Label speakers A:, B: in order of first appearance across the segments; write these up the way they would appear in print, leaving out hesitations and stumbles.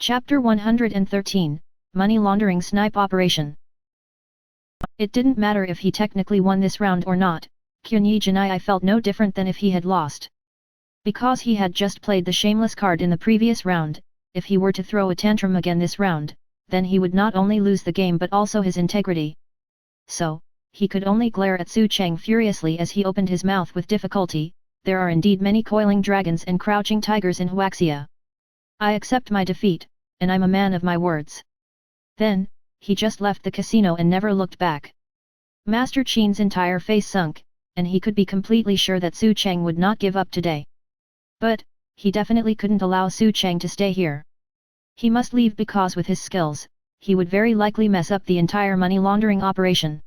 A: Chapter 113, Money Laundering Snipe Operation. It didn't matter if he technically won this round or not, Kyunyi Janai felt no different than if he had lost. Because he had just played the shameless card in the previous round, if he were to throw a tantrum again this round, then he would not only lose the game but also his integrity. So, he could only glare at Su Cheng furiously as he opened his mouth with difficulty. There are indeed many coiling dragons and crouching tigers in Huaxia. I accept my defeat, and I'm a man of my words. Then, he just left the casino and never looked back. Master Qin's entire face sunk, and he could be completely sure that Su Cheng would not give up today. But, he definitely couldn't allow Su Cheng to stay here. He must leave because with his skills, he would very likely mess up the entire money laundering operation.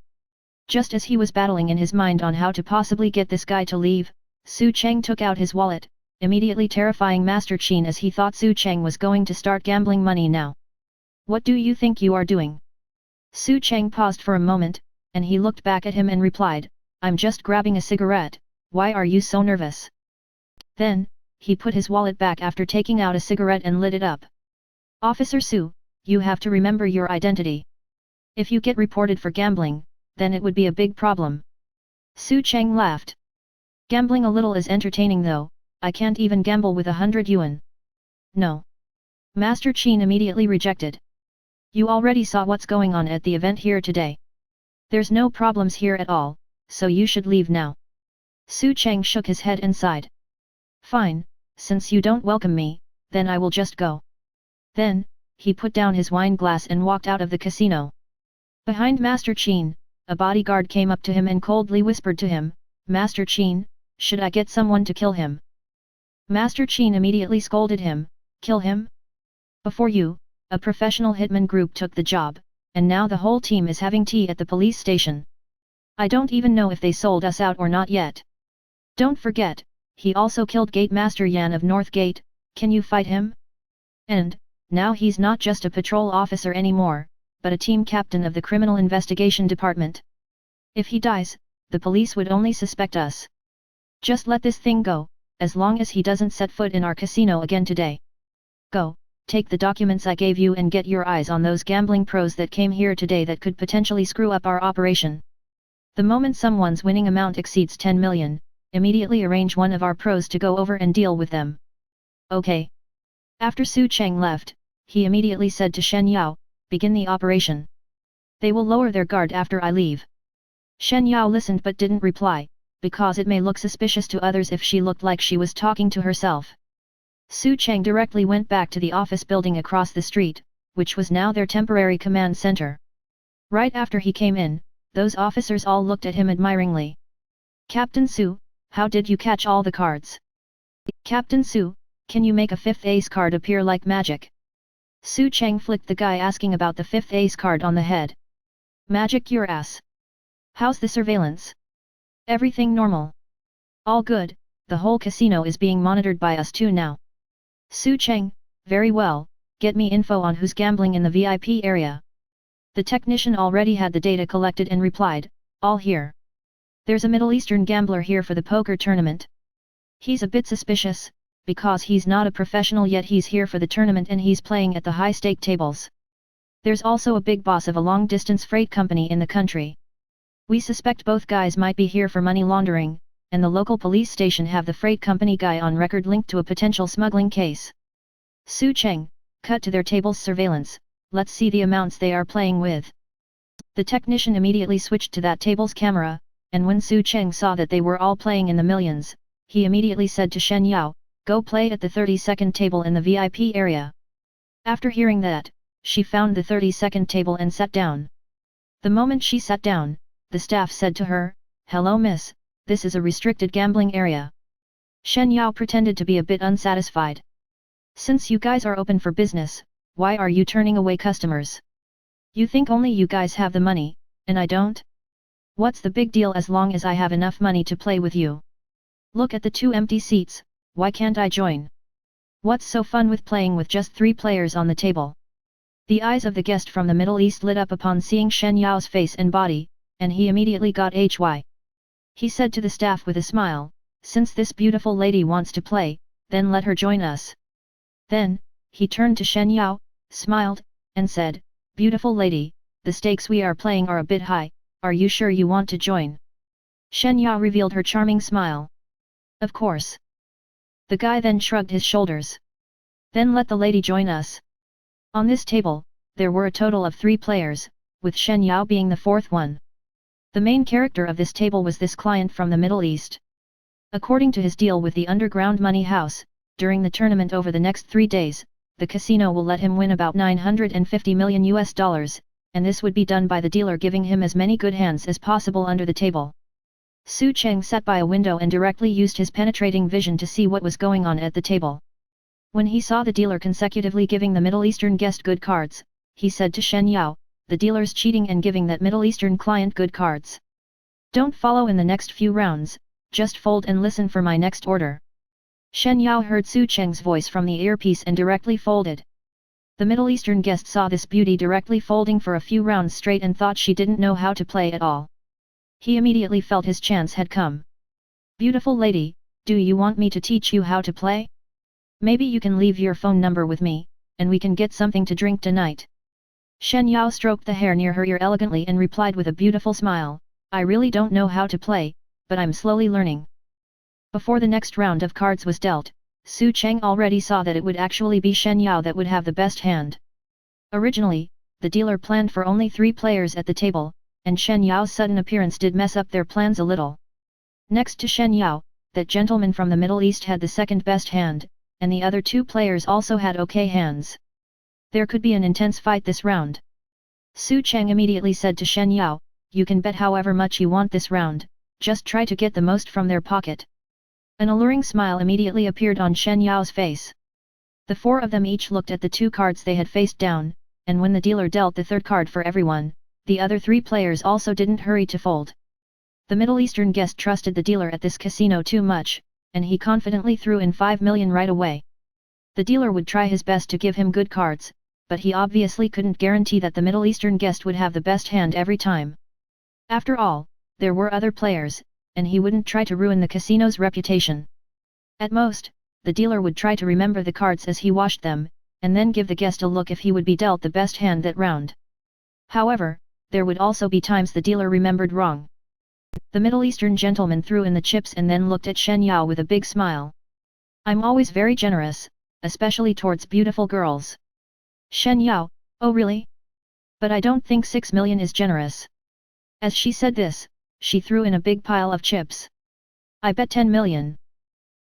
A: Just as he was battling in his mind on how to possibly get this guy to leave, Su Cheng took out his wallet, immediately terrifying Master Qin as he thought Su Cheng was going to start gambling money now. What do you think you are doing? Su Cheng paused for a moment, and he looked back at him and replied, I'm just grabbing a cigarette, why are you so nervous? Then, he put his wallet back after taking out a cigarette and lit it up. Officer Su, you have to remember your identity. If you get reported for gambling, then it would be a big problem. Su Cheng laughed. Gambling a little is entertaining though, I can't even gamble with 100 yuan. No. Master Qin immediately rejected. You already saw what's going on at the event here today. There's no problems here at all, so you should leave now. Su Cheng shook his head and sighed. Fine, since you don't welcome me, then I will just go. Then, he put down his wine glass and walked out of the casino. Behind Master Qin, a bodyguard came up to him and coldly whispered to him, Master Qin, should I get someone to kill him? Master Qin immediately scolded him, kill him? Before you, a professional hitman group took the job, and now the whole team is having tea at the police station. I don't even know if they sold us out or not yet. Don't forget, he also killed Gate Master Yan of North Gate, can you fight him? And, now he's not just a patrol officer anymore, but a team captain of the Criminal Investigation Department. If he dies, the police would only suspect us. Just let this thing go, as long as he doesn't set foot in our casino again today. Go, take the documents I gave you and get your eyes on those gambling pros that came here today that could potentially screw up our operation. The moment someone's winning amount exceeds 10 million, immediately arrange one of our pros to go over and deal with them. Okay. After Su Cheng left, he immediately said to Shen Yao, begin the operation. They will lower their guard after I leave. Shen Yao listened but didn't reply, because it may look suspicious to others if she looked like she was talking to herself. Su Cheng directly went back to the office building across the street, which was now their temporary command center. Right after he came in, those officers all looked at him admiringly. Captain Su, how did you catch all the cards? Captain Su, can you make a fifth ace card appear like magic? Su Cheng flicked the guy asking about the fifth ace card on the head. Magic your ass. How's the surveillance? Everything normal. All good, the whole casino is being monitored by us too now. Su Cheng, very well, get me info on who's gambling in the VIP area. The technician already had the data collected and replied, all here. There's a Middle Eastern gambler here for the poker tournament. He's a bit suspicious, because he's not a professional yet he's here for the tournament and he's playing at the high-stake tables. There's also a big boss of a long-distance freight company in the country. We suspect both guys might be here for money laundering, and the local police station have the freight company guy on record linked to a potential smuggling case. Su Cheng, cut to their table's surveillance, let's see the amounts they are playing with. The technician immediately switched to that table's camera, and when Su Cheng saw that they were all playing in the millions, he immediately said to Shen Yao, go play at the 32nd table in the VIP area. After hearing that, she found the 32nd table and sat down. The moment she sat down, the staff said to her, hello miss, this is a restricted gambling area. Shen Yao pretended to be a bit unsatisfied. Since you guys are open for business, why are you turning away customers? You think only you guys have the money, and I don't? What's the big deal as long as I have enough money to play with you? Look at the 2 empty seats, why can't I join? What's so fun with playing with just 3 players on the table? The eyes of the guest from the Middle East lit up upon seeing Shen Yao's face and body, and he immediately got HY. He said to the staff with a smile, since this beautiful lady wants to play, then let her join us. Then, he turned to Shen Yao, smiled, and said, "Beautiful lady, the stakes we are playing are a bit high, are you sure you want to join?" Shen Yao revealed her charming smile. "Of course." The guy then shrugged his shoulders. "Then let the lady join us." On this table, there were a total of 3 players, with Shen Yao being the 4th one. The main character of this table was this client from the Middle East. According to his deal with the underground money house, during the tournament over the next 3 days, the casino will let him win about $950 million, and this would be done by the dealer giving him as many good hands as possible under the table. Su Cheng sat by a window and directly used his penetrating vision to see what was going on at the table. When he saw the dealer consecutively giving the Middle Eastern guest good cards, he said to Shen Yao, "The dealer's cheating and giving that Middle Eastern client good cards. Don't follow in the next few rounds, just fold and listen for my next order." Shen Yao heard Su Cheng's voice from the earpiece and directly folded. The Middle Eastern guest saw this beauty directly folding for a few rounds straight and thought she didn't know how to play at all. He immediately felt his chance had come. "Beautiful lady, do you want me to teach you how to play? Maybe you can leave your phone number with me, and we can get something to drink tonight." Shen Yao stroked the hair near her ear elegantly and replied with a beautiful smile, "I really don't know how to play, but I'm slowly learning." Before the next round of cards was dealt, Su Cheng already saw that it would actually be Shen Yao that would have the best hand. Originally, the dealer planned for only 3 players at the table, and Shen Yao's sudden appearance did mess up their plans a little. Next to Shen Yao, that gentleman from the Middle East had the second best hand, and the other 2 players also had okay hands. There could be an intense fight this round. Su Cheng immediately said to Shen Yao, "You can bet however much you want this round, just try to get the most from their pocket." An alluring smile immediately appeared on Shen Yao's face. The 4 of them each looked at the 2 cards they had faced down, and when the dealer dealt the 3rd card for everyone, the other 3 players also didn't hurry to fold. The Middle Eastern guest trusted the dealer at this casino too much, and he confidently threw in 5 million right away. The dealer would try his best to give him good cards, but he obviously couldn't guarantee that the Middle Eastern guest would have the best hand every time. After all, there were other players, and he wouldn't try to ruin the casino's reputation. At most, the dealer would try to remember the cards as he washed them, and then give the guest a look if he would be dealt the best hand that round. However, there would also be times the dealer remembered wrong. The Middle Eastern gentleman threw in the chips and then looked at Shen Yao with a big smile. "I'm always very generous, especially towards beautiful girls." Shen Yao, "Oh really? But I don't think 6 million is generous." As she said this, she threw in a big pile of chips. "I bet 10 million.